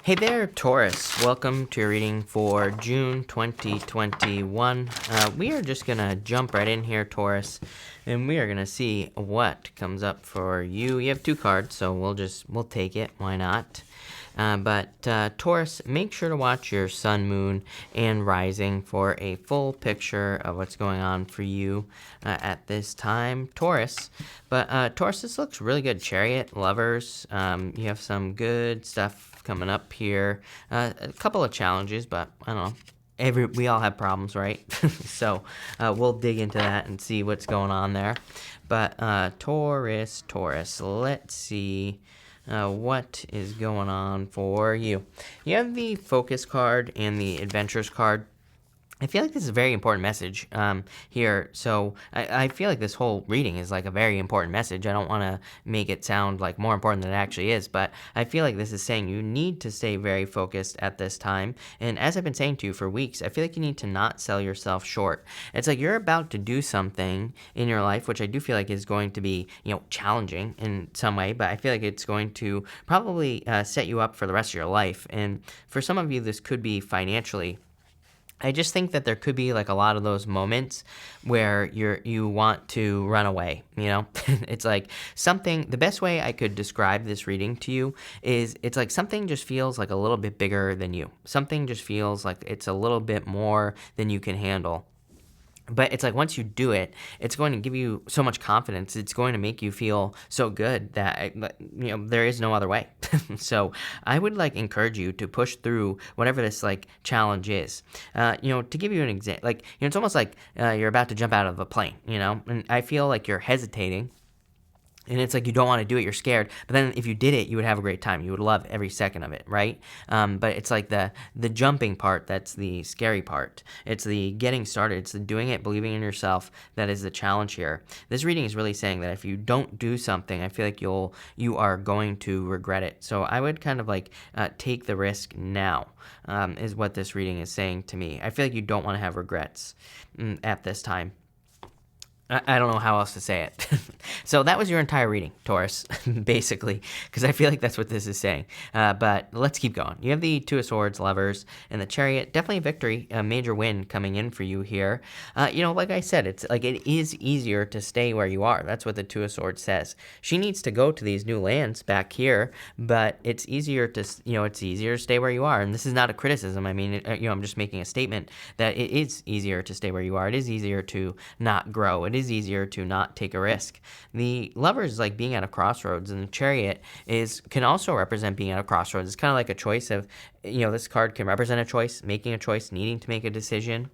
Hey there, Taurus. Welcome to your reading for June 2021. We are just going to jump right in here, Taurus, and we are going to see what comes up for you. You have two cards, so we'll take it. Why not? But Taurus, make sure to watch your sun, moon, and rising for a full picture of what's going on for you at this time, Taurus. But Taurus, this looks really good. Chariot, lovers, you have some good stuff coming up here. A couple of challenges, but I don't know. We all have problems, right? So we'll dig into that and see what's going on there. But Taurus, let's see what is going on for you. You have the Focus card and the Adventures card. I feel like this is a very important message here. So I feel like this whole reading is like a very important message. I don't want to make it sound like more important than it actually is, but I feel like this is saying you need to stay very focused at this time. And as I've been saying to you for weeks, I feel like you need to not sell yourself short. It's like you're about to do something in your life, which I do feel like is going to be, challenging in some way, but I feel like it's going to probably set you up for the rest of your life. And for some of you, this could be financially. I just think that there could be like a lot of those moments where you want to run away, It's like something, the best way I could describe this reading to you is it's like something just feels like a little bit bigger than you. Something just feels like it's a little bit more than you can handle. But it's like once you do it, it's going to give you so much confidence. It's going to make you feel so good that, there is no other way. So I would encourage you to push through whatever this challenge is. To give you an example, it's almost like you're about to jump out of a plane, and I feel like you're hesitating. And it's like you don't want to do it, you're scared. But then if you did it, you would have a great time. You would love every second of it, right? But it's like the jumping part that's the scary part. It's the getting started. It's the doing it, believing in yourself that is the challenge here. This reading is really saying that if you don't do something, I feel like you are going to regret it. So I would kind of take the risk now, is what this reading is saying to me. I feel like you don't want to have regrets at this time. I don't know how else to say it. So that was your entire reading, Taurus, basically, because I feel like that's what this is saying. But let's keep going. You have the Two of Swords, Lovers, and the Chariot. Definitely a victory, a major win coming in for you here. Like I said, it's like it is easier to stay where you are. That's what the Two of Swords says. She needs to go to these new lands back here, but it's easier to stay where you are. And this is not a criticism. I mean, I'm just making a statement that it is easier to stay where you are. It is easier to not grow. It is easier to not take a risk. The Lovers is like being at a crossroads, and the Chariot can also represent being at a crossroads. It's kind of like a choice of, this card can represent a choice, making a choice, needing to make a decision.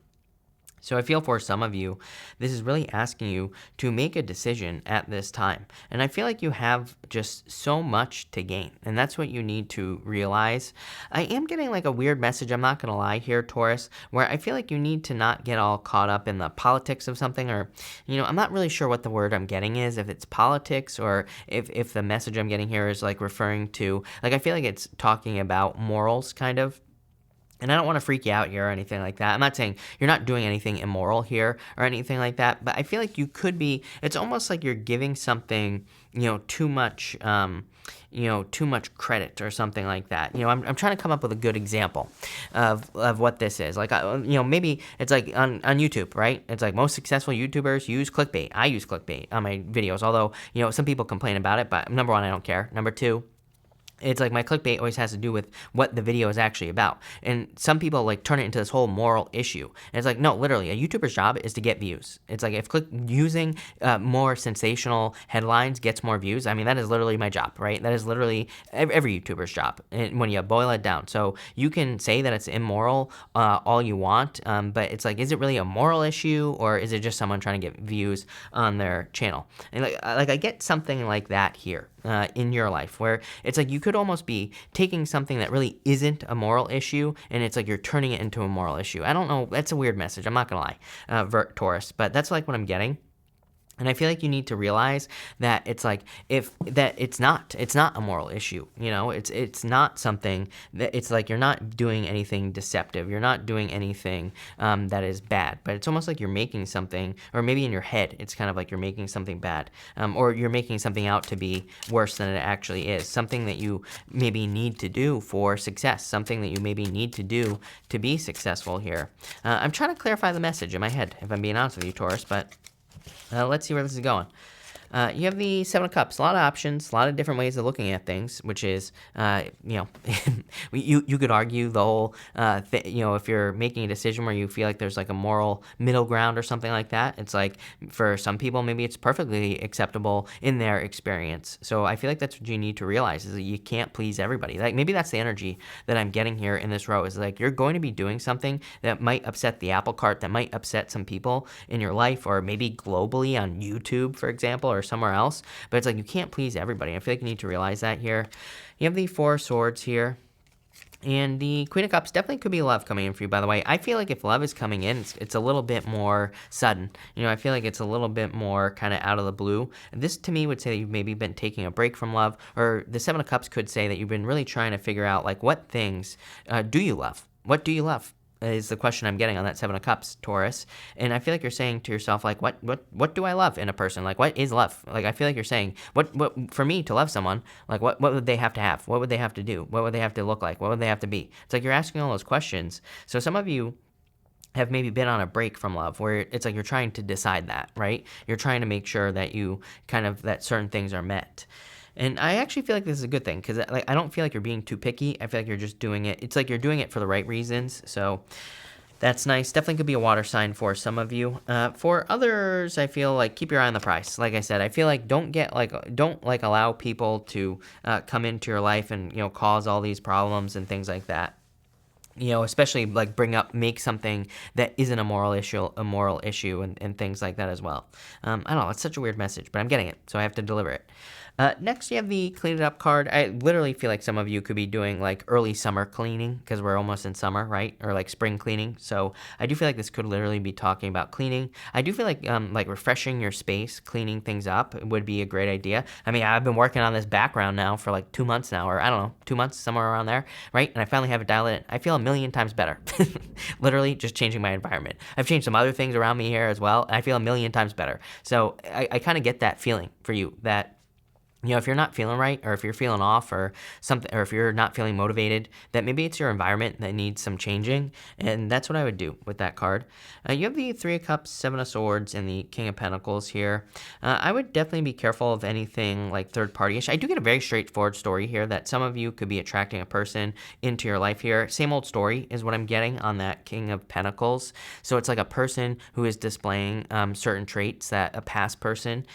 So I feel for some of you, this is really asking you to make a decision at this time. And I feel like you have just so much to gain. And that's what you need to realize. I am getting a weird message, I'm not going to lie here, Taurus, where I feel like you need to not get all caught up in the politics of something, or, I'm not really sure what the word I'm getting is, if it's politics or if the message I'm getting here is referring to, I feel like it's talking about morals kind of. And I don't want to freak you out here or anything like that. I'm not saying you're not doing anything immoral here or anything like that, but I feel like you could be, it's almost like you're giving something, too much, too much credit or something like that. I'm trying to come up with a good example of what this is. Maybe it's on YouTube, right? It's most successful YouTubers use clickbait. I use clickbait on my videos, although, some people complain about it, but number one, I don't care. Number two, it's my clickbait always has to do with what the video is actually about. And some people turn it into this whole moral issue. And it's no, literally, a YouTuber's job is to get views. It's if using more sensational headlines gets more views, I mean, that is literally my job, right? That is literally every YouTuber's job when you boil it down. So you can say that it's immoral all you want, but it's is it really a moral issue, or is it just someone trying to get views on their channel? And I get something like that here. In your life, where it's you could almost be taking something that really isn't a moral issue, and it's you're turning it into a moral issue. I don't know. That's a weird message. I'm not going to lie, Taurus, but that's what I'm getting. And I feel like you need to realize that it's like it's not a moral issue, it's not something that it's like you're not doing anything deceptive, you're not doing anything that is bad, but it's almost like you're making something, or maybe in your head it's kind of like you're making something bad, or you're making something out to be worse than it actually is, something that you maybe need to do for success, something that you maybe need to do to be successful here. I'm trying to clarify the message in my head, if I'm being honest with you, Taurus, but let's see where this is going. You have the Seven of Cups, a lot of options, a lot of different ways of looking at things, which is, you could argue the whole, if you're making a decision where you feel like there's like a moral middle ground or something like that, it's like for some people, maybe it's perfectly acceptable in their experience. So I feel like that's what you need to realize is that you can't please everybody. Like maybe that's the energy that I'm getting here in this row is like you're going to be doing something that might upset the apple cart, that might upset some people in your life, or maybe globally on YouTube, for example, or somewhere else, but it's like you can't please everybody. I feel like you need to realize that here. You have the Four of Swords here, and the Queen of Cups definitely could be love coming in for you, by the way. I feel like if love is coming in, it's a little bit more sudden. I feel like it's a little bit more kind of out of the blue. This, to me, would say that you've maybe been taking a break from love, or the Seven of Cups could say that you've been really trying to figure out, like, what things do you love? What do you love? Is the question I'm getting on that Seven of Cups, Taurus. And I feel like you're saying to yourself, like, what do I love in a person? Like, what is love? Like, I feel like you're saying, what for me to love someone, like, what would they have to have? What would they have to do? What would they have to look like? What would they have to be? It's like you're asking all those questions. So some of you have maybe been on a break from love where it's like you're trying to decide that, right? You're trying to make sure that that certain things are met. And I actually feel like this is a good thing because I don't feel like you're being too picky. I feel like you're just doing it. It's like you're doing it for the right reasons. So that's nice. Definitely could be a water sign for some of you. For others, I feel like keep your eye on the prize. Like I said, I feel like don't allow people to come into your life and cause all these problems and things like that. Especially like make something that isn't a moral issue and things like that as well. I don't know, it's such a weird message, but I'm getting it, so I have to deliver it. Next, you have the Clean It Up card. I literally feel like some of you could be doing like early summer cleaning because we're almost in summer, right? Or like spring cleaning. So I do feel like this could literally be talking about cleaning. I do feel like refreshing your space, cleaning things up would be a great idea. I mean, I've been working on this background now for like 2 months now, or I don't know, 2 months, somewhere around there, right? And I finally have it dialed in. I feel a million times better. Literally just changing my environment. I've changed some other things around me here as well, and I feel a million times better. So I kind of get that feeling for you that if you're not feeling right, or if you're feeling off or something, or if you're not feeling motivated, that maybe it's your environment that needs some changing. And that's what I would do with that card. You have the Three of Cups, Seven of Swords, and the King of Pentacles here. I would definitely be careful of anything like third party-ish. I do get a very straightforward story here that some of you could be attracting a person into your life here. Same old story is what I'm getting on that King of Pentacles. So it's like a person who is displaying certain traits that a past person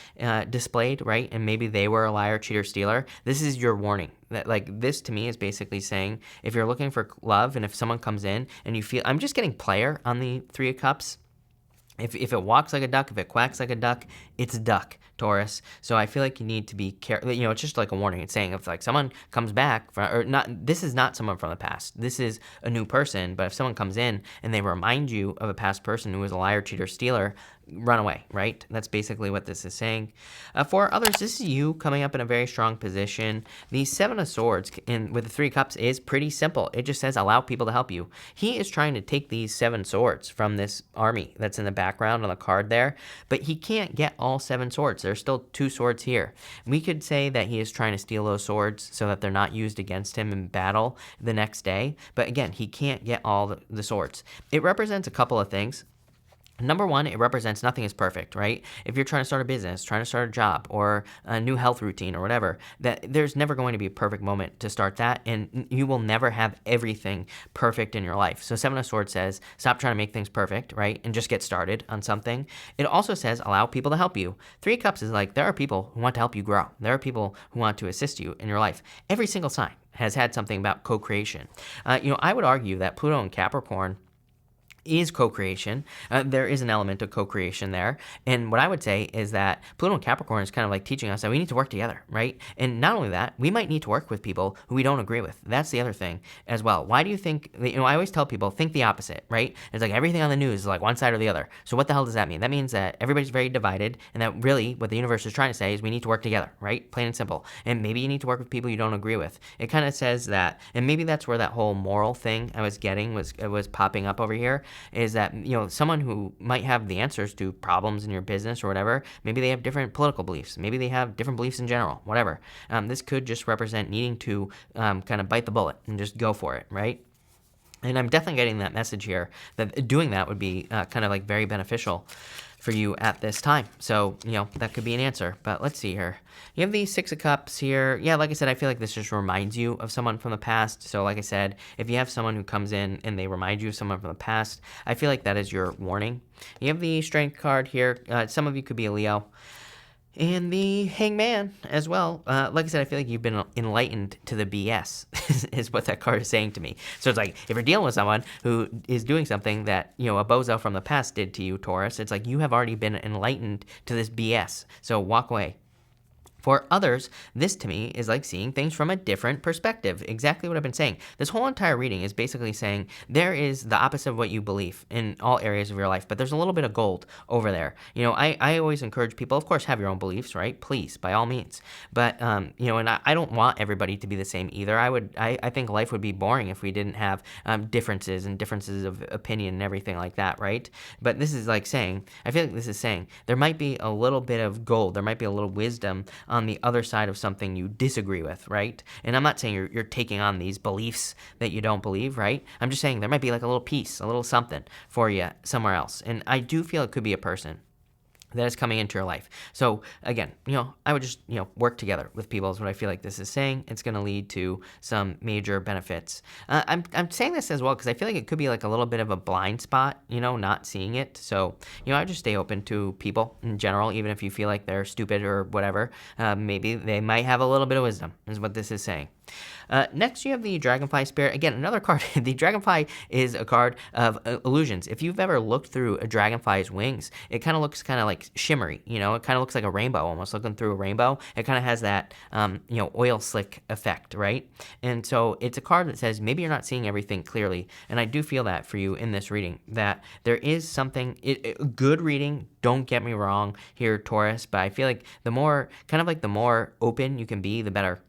displayed, right? And maybe they were a liar, cheater, stealer. This is your warning. That, like, this to me is basically saying if you're looking for love and if someone comes in and you feel, I'm just getting player on the Three of Cups. If it walks like a duck, if it quacks like a duck, it's a duck, Taurus. So I feel like you need to be careful. It's just like a warning. It's saying if like someone comes back, or not, this is not someone from the past. This is a new person. But if someone comes in and they remind you of a past person who was a liar, cheater, stealer, run away, right? That's basically what this is saying. For others, this is you coming up in a very strong position. The Seven of Swords with the Three Cups is pretty simple. It just says allow people to help you. He is trying to take these 7 swords from this army that's in the background on the card there, but he can't get all 7 swords. There's still 2 swords here. We could say that he is trying to steal those swords so that they're not used against him in battle the next day, but again, he can't get all the swords. It represents a couple of things. Number one, it represents nothing is perfect, right? If you're trying to start a business, trying to start a job, or a new health routine or whatever, that there's never going to be a perfect moment to start that, and you will never have everything perfect in your life. So Seven of Swords says, stop trying to make things perfect, right? And just get started on something. It also says, allow people to help you. Three of Cups is like, there are people who want to help you grow. There are people who want to assist you in your life. Every single sign has had something about co-creation. I would argue that Pluto and Capricorn is co-creation. There is an element of co-creation there. And what I would say is that Pluto and Capricorn is kind of like teaching us that we need to work together, right? And not only that, we might need to work with people who we don't agree with. That's the other thing as well. Why do you think, I always tell people, think the opposite, right? It's like everything on the news is like one side or the other. So what the hell does that mean? That means that everybody's very divided, and that really what the universe is trying to say is we need to work together, right? Plain and simple. And maybe you need to work with people you don't agree with. It kind of says that, and maybe that's where that whole moral thing I was getting was popping up over here, is that, someone who might have the answers to problems in your business or whatever, maybe they have different political beliefs, maybe they have different beliefs in general, whatever. This could just represent needing to kind of bite the bullet and just go for it, right? And I'm definitely getting that message here that doing that would be kind of like very beneficial for you at this time. So, that could be an answer. But let's see here. You have the Six of Cups here. Yeah, like I said, I feel like this just reminds you of someone from the past. So like I said, if you have someone who comes in and they remind you of someone from the past, I feel like that is your warning. You have the Strength card here. Some of you could be a Leo. And the Hangman as well. Like I said, I feel like you've been enlightened to the BS is what that card is saying to me. So it's like, if you're dealing with someone who is doing something that, a bozo from the past did to you, Taurus, it's like you have already been enlightened to this BS. So walk away. For others, this to me is like seeing things from a different perspective. Exactly what I've been saying. This whole entire reading is basically saying there is the opposite of what you believe in all areas of your life, but there's a little bit of gold over there. I always encourage people, of course, have your own beliefs, right? Please, by all means. But, and I don't want everybody to be the same either. I think life would be boring if we didn't have differences of opinion and everything like that, right? But this is like saying, I feel like this is saying there might be a little bit of gold, there might be a little wisdom on the other side of something you disagree with, right? And I'm not saying you're taking on these beliefs that you don't believe, right? I'm just saying there might be like a little piece, a little something for you somewhere else. And I do feel it could be a person that is coming into your life. So again, I would just, work together with people is what I feel like this is saying. It's going to lead to some major benefits. I'm saying this as well because I feel like it could be like a little bit of a blind spot, not seeing it. So, I would just stay open to people in general, even if you feel like they're stupid or whatever. Maybe they might have a little bit of wisdom is what this is saying. Next, you have the Dragonfly Spirit. Again, another card. The Dragonfly is a card of illusions. If you've ever looked through a dragonfly's wings, it kind of looks kind of like shimmery. It kind of looks like a rainbow, almost looking through a rainbow. It kind of has that, oil slick effect, right? And so it's a card that says maybe you're not seeing everything clearly. And I do feel that for you in this reading, that there is something, good reading. Don't get me wrong here, Taurus, but I feel like the more open you can be, the better.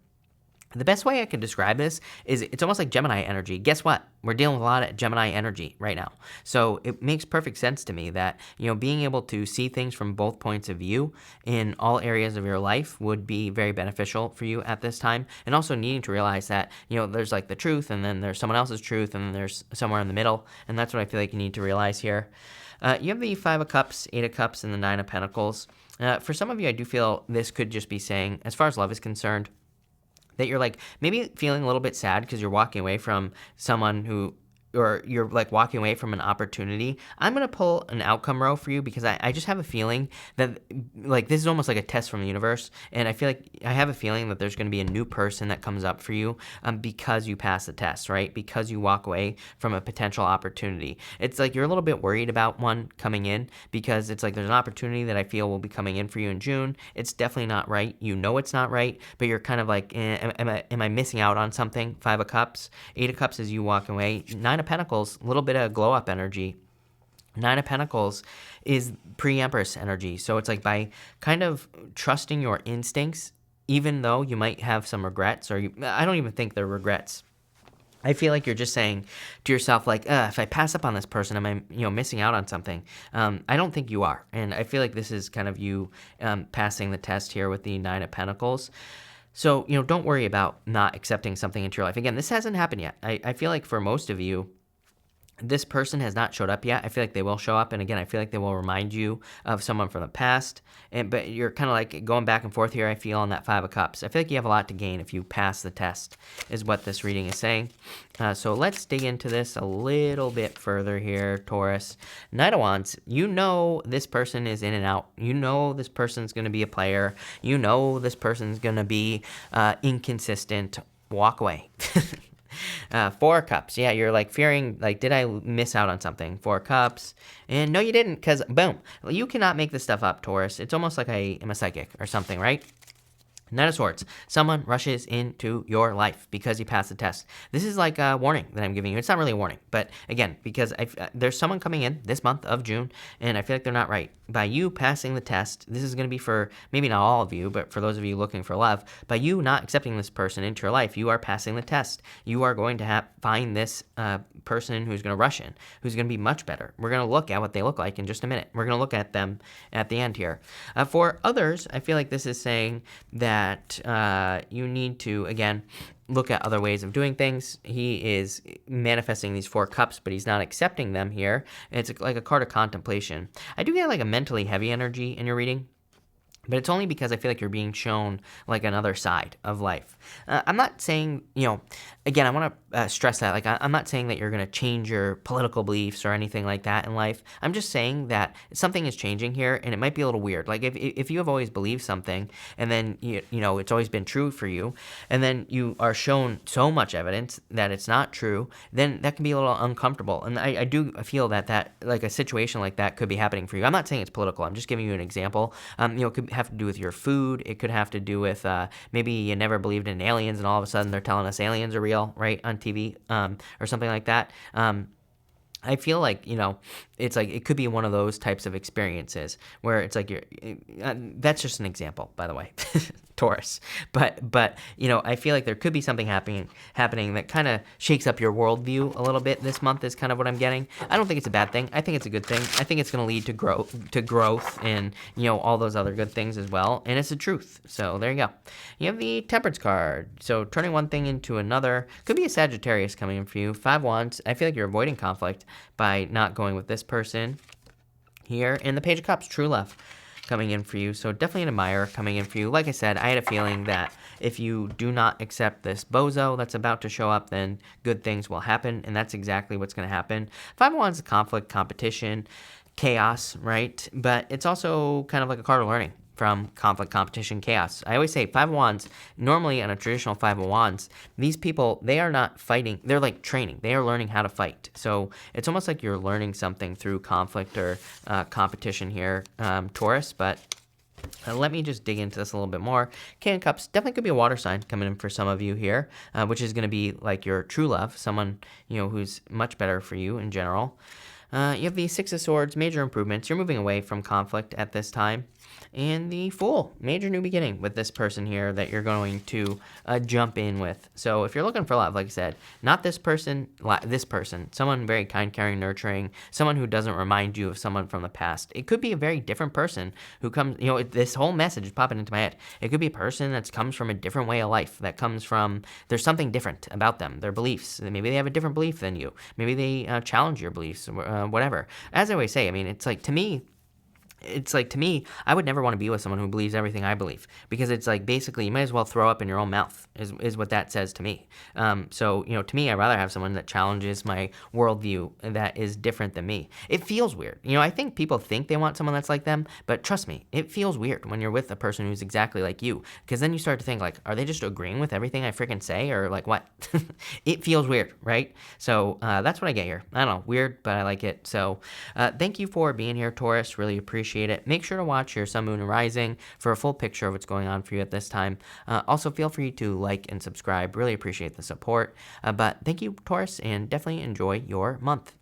The best way I could describe this is it's almost like Gemini energy. Guess what? We're dealing with a lot of Gemini energy right now. So it makes perfect sense to me that, being able to see things from both points of view in all areas of your life would be very beneficial for you at this time. And also needing to realize that, there's like the truth and then there's someone else's truth and then there's somewhere in the middle. And that's what I feel like you need to realize here. You have the Five of Cups, Eight of Cups, and the Nine of Pentacles. For some of you, I do feel this could just be saying, as far as love is concerned, that you're like maybe feeling a little bit sad because you're walking away from someone who, or you're like walking away from an opportunity. I'm going to pull an outcome row for you because I just have a feeling that like this is almost like a test from the universe. And I feel like I have a feeling that there's going to be a new person that comes up for you because you pass the test, right? Because you walk away from a potential opportunity. It's like you're a little bit worried about one coming in because it's like there's an opportunity that I feel will be coming in for you in June. It's definitely not right. It's not right, but you're kind of like, am I missing out on something? Five of Cups. Eight of Cups is you walking away. Nine of Pentacles, a little bit of glow up energy. Nine of Pentacles is pre-Empress energy. So it's like by kind of trusting your instincts, even though you might have some regrets, I don't even think they're regrets. I feel like you're just saying to yourself, like, if I pass up on this person, am I, missing out on something? I don't think you are. And I feel like this is kind of you passing the test here with the Nine of Pentacles. So, don't worry about not accepting something into your life. Again, this hasn't happened yet. I feel like for most of you, this person has not showed up yet. I feel like they will show up. And again, I feel like they will remind you of someone from the past. But you're kind of like going back and forth here, I feel, on that Five of Cups. I feel like you have a lot to gain if you pass the test, is what this reading is saying. So let's dig into this a little bit further here, Taurus. Knight of Wands, this person is in and out. This person's going to be a player. This person's going to be inconsistent. Walk away. Four Cups. Yeah, you're like fearing, like, did I miss out on something? Four Cups. And no, you didn't, because boom. You cannot make this stuff up, Taurus. It's almost like I am a psychic or something, right? Knight of Swords. Someone rushes into your life because you passed the test. This is like a warning that I'm giving you. It's not really a warning, but again, because there's someone coming in this month of June, and I feel like they're not right. By you passing the test, this is going to be for maybe not all of you, but for those of you looking for love, by you not accepting this person into your life, you are passing the test. You are going to find this person who's going to rush in, who's going to be much better. We're going to look at what they look like in just a minute. We're going to look at them at the end here. For others, I feel like this is saying that you need to, again, look at other ways of doing things. He is manifesting these Four Cups, but he's not accepting them here. It's like a card of contemplation. I do get like a mentally heavy energy in your reading, but it's only because I feel like you're being shown like another side of life. I'm not saying, again, I want to stress that. Like, I'm not saying that you're going to change your political beliefs or anything like that in life. I'm just saying that something is changing here, and it might be a little weird. Like, if you have always believed something, and then, it's always been true for you, and then you are shown so much evidence that it's not true, then that can be a little uncomfortable. And I do feel that like a situation like that could be happening for you. I'm not saying it's political. I'm just giving you an example. It could have to do with your food. It could have to do with maybe you never believed in aliens, and all of a sudden they're telling us aliens are real, right, on TV, or something like that. I feel like, it's like it could be one of those types of experiences where it's like that's just an example, by the way, Taurus. But I feel like there could be something happening that kind of shakes up your worldview a little bit this month is kind of what I'm getting. I don't think it's a bad thing. I think it's a good thing. I think it's going to lead to growth and, all those other good things as well. And it's the truth. So there you go. You have the Temperance card. So turning one thing into another. Could be a Sagittarius coming in for you. 5 Wands. I feel like you're avoiding conflict by not going with this person here. And the Page of Cups, true love coming in for you. So definitely an admirer coming in for you. Like I said, I had a feeling that if you do not accept this bozo that's about to show up, then good things will happen. And that's exactly what's going to happen. 5 of Wands is conflict, competition, chaos, right? But it's also kind of like a card of learning from conflict, competition, chaos. I always say 5 of Wands, normally on a traditional 5 of Wands, these people, they are not fighting. They're like training. They are learning how to fight. So it's almost like you're learning something through conflict or competition here, Taurus. But let me just dig into this a little bit more. King of Cups definitely could be a water sign coming in for some of you here, which is going to be like your true love, someone, who's much better for you in general. You have the Six of Swords, major improvements. You're moving away from conflict at this time. And the Fool, major new beginning with this person here that you're going to jump in with. So if you're looking for love, like I said, not this person, someone very kind, caring, nurturing, someone who doesn't remind you of someone from the past. It could be a very different person who comes, this whole message is popping into my head. It could be a person that comes from a different way of life, that comes from, there's something different about them, their beliefs. Maybe they have a different belief than you. Maybe they challenge your beliefs, whatever. As I always say, it's like, to me, I would never want to be with someone who believes everything I believe, because it's like basically you might as well throw up in your own mouth is what that says to me. So, to me, I'd rather have someone that challenges my worldview and that is different than me. It feels weird. I think people think they want someone that's like them, but trust me, it feels weird when you're with a person who's exactly like you, because then you start to think like, are they just agreeing with everything I freaking say, or like what? It feels weird, right? So that's what I get here. I don't know, weird, but I like it. So thank you for being here, Taurus. Really appreciate it. Make sure to watch your Sun, Moon, and Rising for a full picture of what's going on for you at this time. Also, feel free to like and subscribe. Really appreciate the support. But thank you, Taurus, and definitely enjoy your month.